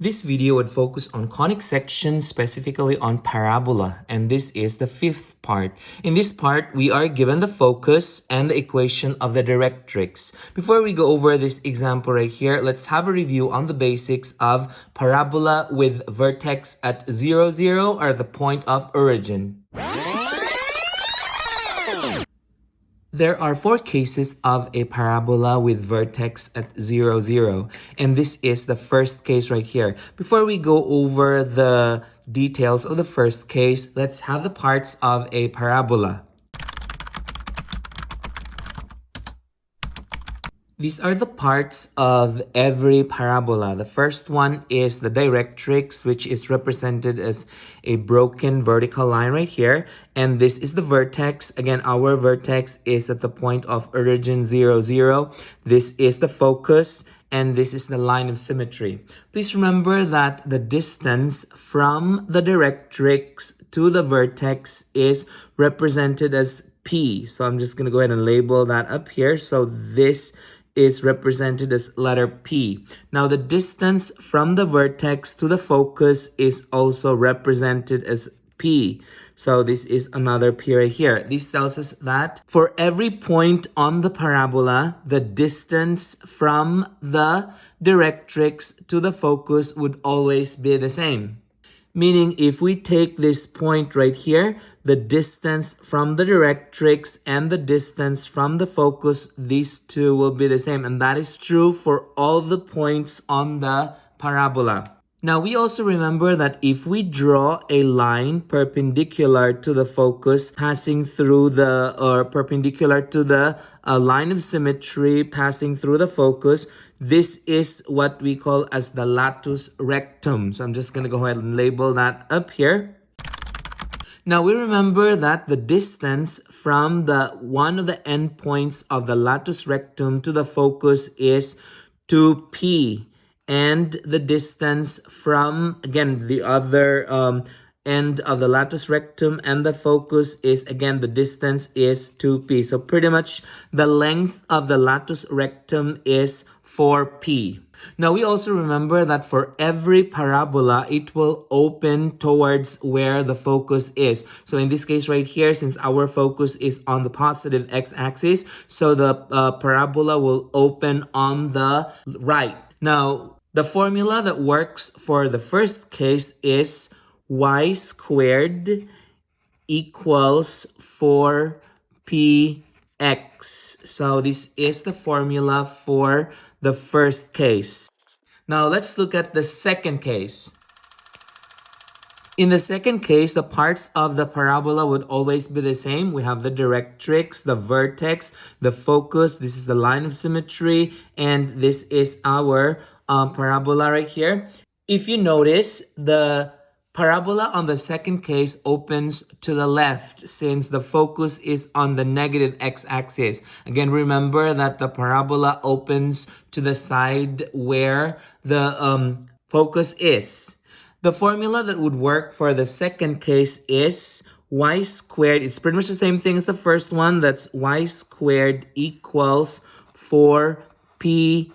This video would focus on conic section, specifically on parabola, and this is the fifth part. In this part, we are given the focus and the equation of the directrix. Before we go over this example right here, let's have a review on the basics of parabola with vertex at 0, 0, or the point of origin. There are 4 cases of a parabola with vertex at 0, 0, and this is the first case right here. Before we go over the details of the first case, let's have the parts of a parabola. These are the parts of every parabola. The first one is the directrix, which is represented as a broken vertical line right here. And this is the vertex. Again, our vertex is at the point of origin 0, 0. This is the focus, and this is the line of symmetry. Please remember that the distance from the directrix to the vertex is represented as P. So I'm just going to go ahead and label that up here. So this is represented as letter P. Now, the distance from the vertex to the focus is also represented as P. So this is another P right here. This tells us that for every point on the parabola, the distance from the directrix to the focus would always be the same. Meaning, if we take this point right here, the distance from the directrix and the distance from the focus, these two will be the same. And that is true for all the points on the parabola. Now, we also remember that if we draw a line perpendicular to the focus passing through the, or perpendicular to the line of symmetry passing through the focus, this is what we call as the latus rectum. So I'm just going to go ahead and label that up here. Now, we remember that the distance from the one of the endpoints of the latus rectum to the focus is 2p. And the distance from, again, the other end of the latus rectum and the focus is, again, the distance is 2p. So pretty much the length of the latus rectum is 4p. Now, we also remember that for every parabola, it will open towards where the focus is. So in this case right here, since our focus is on the positive x-axis, so the parabola will open on the right. Now, the formula that works for the first case is y squared equals 4px. So this is the formula for the first case. Now let's look at the second case. In the second case, the parts of the parabola would always be the same. We have the directrix, the vertex, the focus. This is the line of symmetry, and this is our parabola right here. If you notice, the parabola on the second case opens to the left since the focus is on the negative x-axis. Again, remember that the parabola opens to the side where the focus is. The formula that would work for the second case is y squared. It's pretty much the same thing as the first one. That's y squared equals 4px.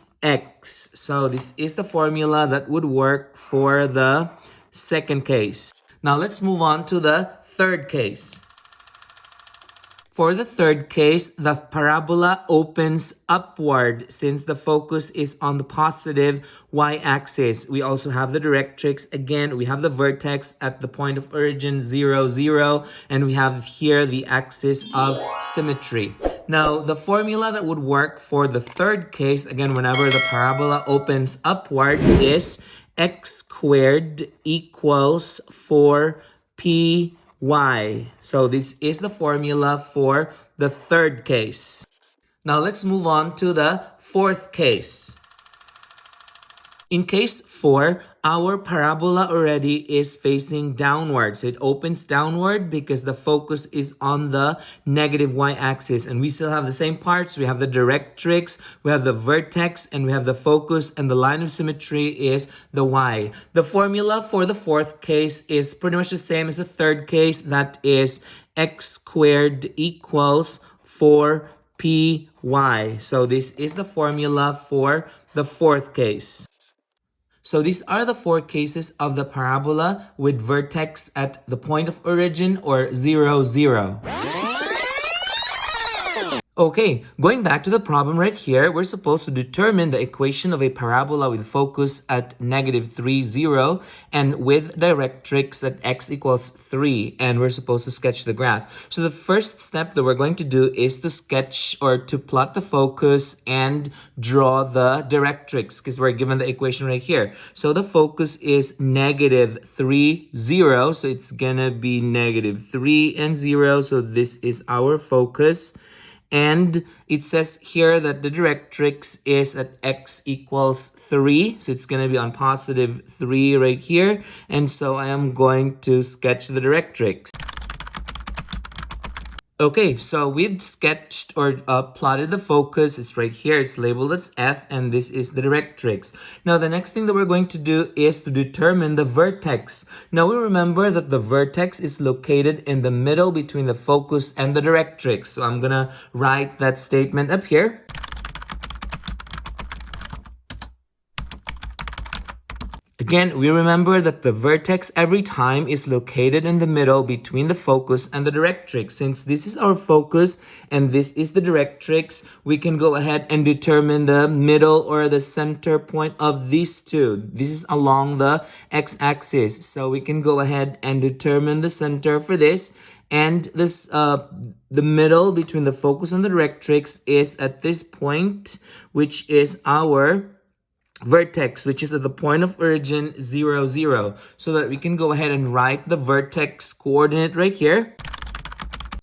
So this is the formula that would work for the second case. Now let's move on to the third case. For the third case, the parabola opens upward since the focus is on the positive y-axis. We also have the directrix. Again, we have the vertex at the point of origin 0, 0, and we have here the axis of symmetry. Now, the formula that would work for the third case, again, whenever the parabola opens upward, is x squared equals 4py. So this is the formula for the third case. Now let's move on to the fourth case. In case 4, our parabola already is facing downwards. It opens downward because the focus is on the negative y-axis. And we still have the same parts. We have the directrix, we have the vertex, and we have the focus, and the line of symmetry is the y. The formula for the fourth case is pretty much the same as the third case. That is x squared equals 4py. So this is the formula for the fourth case. So these are the four cases of the parabola with vertex at the point of origin or 0, 0. Okay, going back to the problem right here, we're supposed to determine the equation of a parabola with focus at -3, 0 and with directrix at x equals 3, and we're supposed to sketch the graph. So the first step that we're going to do is to sketch or to plot the focus and draw the directrix because we're given the equation right here. So the focus is -3, 0, so it's gonna be -3 and 0, so this is our focus. And it says here that the directrix is at x equals 3. So it's going to be on +3 right here. And so I am going to sketch the directrix. Okay, so we've sketched or plotted the focus. It's right here. It's labeled as F, and this is the directrix. Now, the next thing that we're going to do is to determine the vertex. Now, we remember that the vertex is located in the middle between the focus and the directrix. So I'm going to write that statement up here. Again, we remember that the vertex every time is located in the middle between the focus and the directrix. Since this is our focus and this is the directrix, we can go ahead and determine the middle or the center point of these two. This is along the x-axis. So we can go ahead and determine the center for this. And this, the middle between the focus and the directrix is at this point, which is our vertex, which is at the point of origin 0, 0, so that we can go ahead and write the vertex coordinate right here.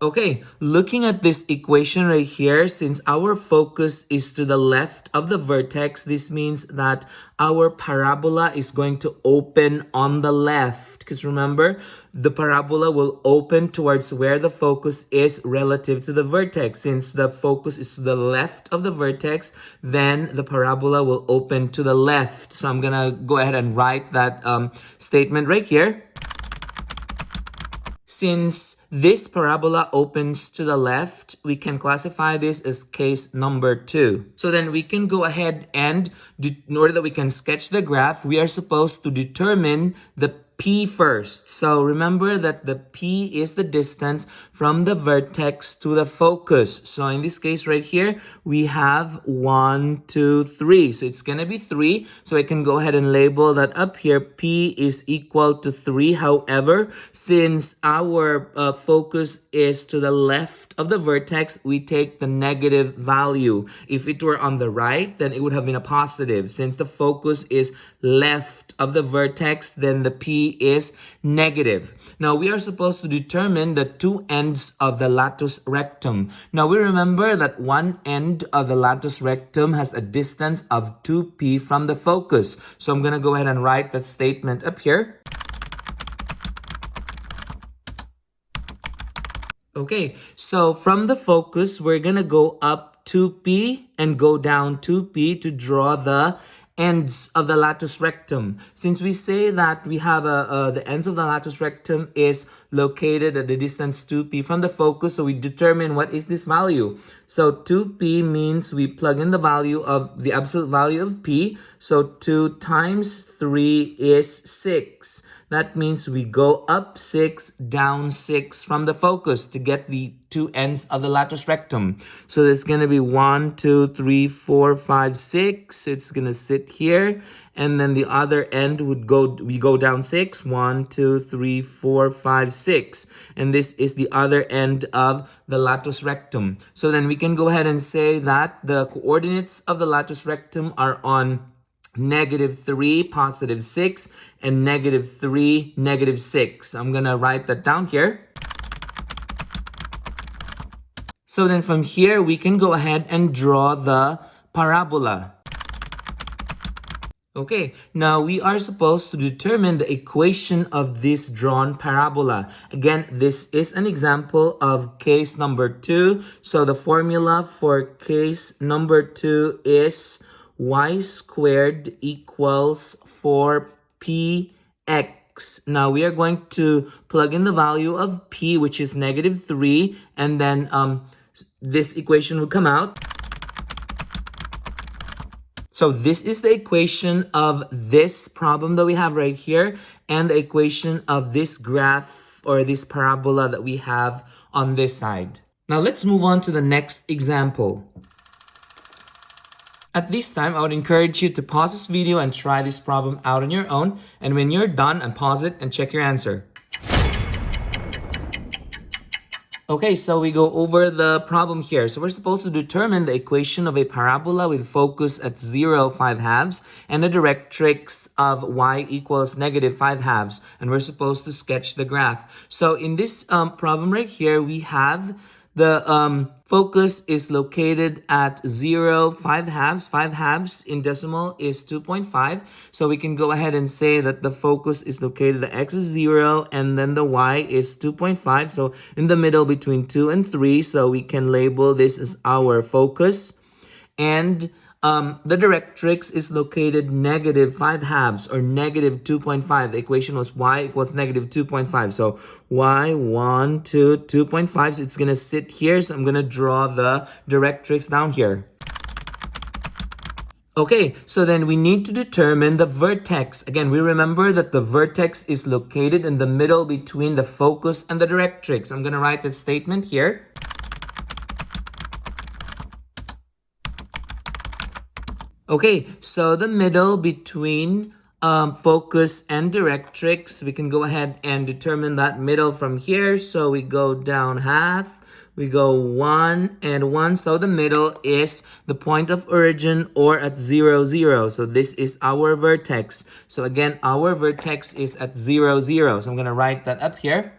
Okay, looking at this equation right here, since our focus is to the left of the vertex, this means that our parabola is going to open on the left. Because remember, the parabola will open towards where the focus is relative to the vertex. Since the focus is to the left of the vertex, then the parabola will open to the left. So I'm going to go ahead and write that statement right here. Since this parabola opens to the left, we can classify this as case number 2. So then we can go ahead and, in order that we can sketch the graph, we are supposed to determine the P first. So remember that the P is the distance from the vertex to the focus. So in this case right here, we have 1, 2, 3. So it's going to be 3. So I can go ahead and label that up here. P is equal to 3. However, since our focus is to the left of the vertex, we take the negative value. If it were on the right, then it would have been a positive. Since the focus is left of the vertex, then the P is negative. Now we are supposed to determine the two ends of the latus rectum. Now we remember that one end of the latus rectum has a distance of 2p from the focus. So I'm going to go ahead and write that statement up here. Okay, so from the focus, we're going to go up 2p and go down 2p to draw the ends of the latus rectum. Since we say that we have the ends of the latus rectum is located at the distance 2p from the focus, so we determine what is this value. So 2p means we plug in the value of the absolute value of p. So 2 times 3 is 6. That means we go up 6, down 6 from the focus to get the two ends of the latus rectum. So it's going to be 1, 2, 3, 4, 5, 6. It's going to sit here. And then the other end would we go down 6. 1, 2, 3, 4, 5, 6. And this is the other end of the latus rectum. So then we can go ahead and say that the coordinates of the latus rectum are on -3, +6, and -3, -6. I'm going to write that down here. So then from here, we can go ahead and draw the parabola. Okay, now we are supposed to determine the equation of this drawn parabola. Again, this is an example of case number 2. So the formula for case number 2 is y squared equals 4px. Now we are going to plug in the value of p, which is -3, and then this equation will come out. So this is the equation of this problem that we have right here and the equation of this graph or this parabola that we have on this side. Now let's move on to the next example. At this time, I would encourage you to pause this video and try this problem out on your own. And when you're done, unpause it and check your answer. Okay, so we go over the problem here. So we're supposed to determine the equation of a parabola with focus at 0, 5/2 and a directrix of y equals -5/2. And we're supposed to sketch the graph. So in this problem right here, we have the focus is located at 0, 5/2. 5/2 in decimal is 2.5. So we can go ahead and say that the focus is located, the x is 0 and then the y is 2.5. So in the middle between 2 and 3. So we can label this as our focus. And the directrix is located -5/2 or -2.5. The equation was y equals -2.5. So y 1, 2, 2.5. So it's going to sit here. So I'm going to draw the directrix down here. Okay, so then we need to determine the vertex. Again, we remember that the vertex is located in the middle between the focus and the directrix. I'm going to write this statement here. Okay, so the middle between focus and directrix, we can go ahead and determine that middle from here. So we go down half, we go 1 and 1. So the middle is the point of origin or at 0, 0. So this is our vertex. So again, our vertex is at 0, 0. So I'm going to write that up here.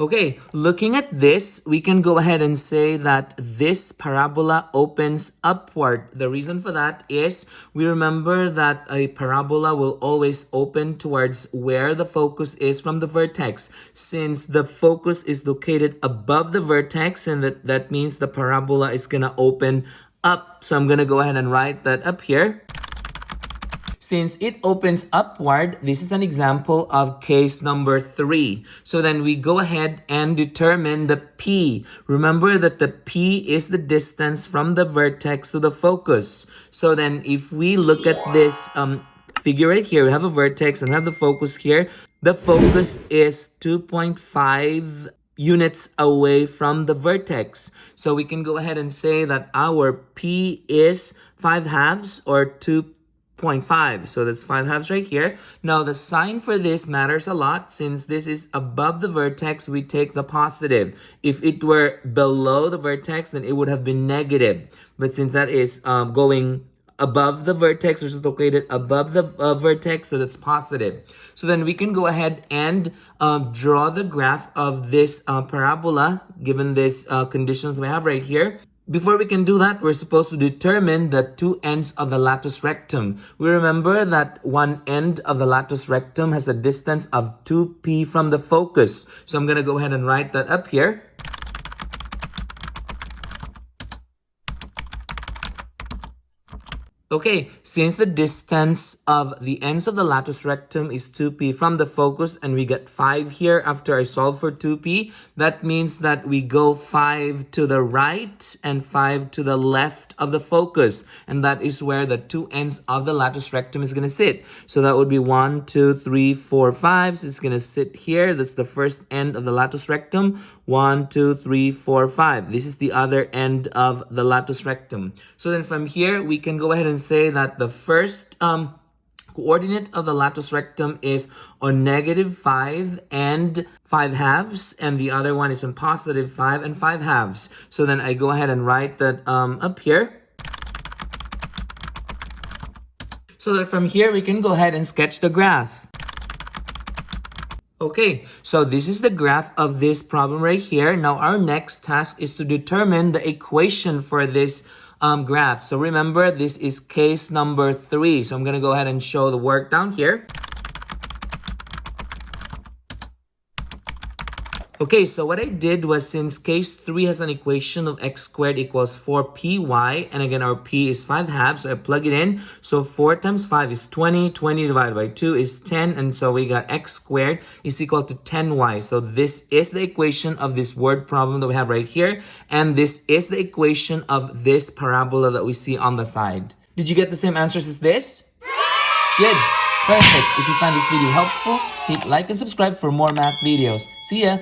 Okay, looking at this, we can go ahead and say that this parabola opens upward. The reason for that is we remember that a parabola will always open towards where the focus is from the vertex. Since the focus is located above the vertex, and that means the parabola is going to open up. So I'm going to go ahead and write that up here. Since it opens upward, this is an example of case number 3. So then we go ahead and determine the P. Remember that the P is the distance from the vertex to the focus. So then if we look at this figure right here, we have a vertex and we have the focus here. The focus is 2.5 units away from the vertex. So we can go ahead and say that our P is 5/2 or 2.5. So that's 5/2 right here. Now the sign for this matters a lot. Since this is above the vertex, we take the positive. If it were below the vertex, then it would have been negative. But since that is going above the vertex, which is located above the vertex, so that's positive. So then we can go ahead and draw the graph of this parabola given these conditions we have right here. Before we can do that, we're supposed to determine the two ends of the latus rectum. We remember that one end of the latus rectum has a distance of 2p from the focus. So I'm going to go ahead and write that up here. Okay, since the distance of the ends of the latus rectum is 2p from the focus and we get 5 here after I solve for 2p, that means that we go 5 to the right and 5 to the left of the focus. And that is where the two ends of the latus rectum is going to sit. So that would be 1, 2, 3, 4, 5. So it's going to sit here. That's the first end of the latus rectum. 1, 2, 3, 4, 5. This is the other end of the latus rectum. So then from here, we can go ahead and say that the first coordinate of the latus rectum is on -5 and 5/2, and the other one is on +5 and 5/2. So then I go ahead and write that up here. So that from here, we can go ahead and sketch the graph. Okay, so this is the graph of this problem right here. Now our next task is to determine the equation for this graph. So remember, this is case number 3. So I'm going to go ahead and show the work down here. Okay, so what I did was, since case 3 has an equation of x squared equals 4py, and again our p is 5/2, so I plug it in. So 4 times 5 is 20, 20 divided by 2 is 10, and so we got x squared is equal to 10y. So this is the equation of this word problem that we have right here, and this is the equation of this parabola that we see on the side. Did you get the same answers as this? Good. Perfect. If you find this video helpful, hit like and subscribe for more math videos. See ya!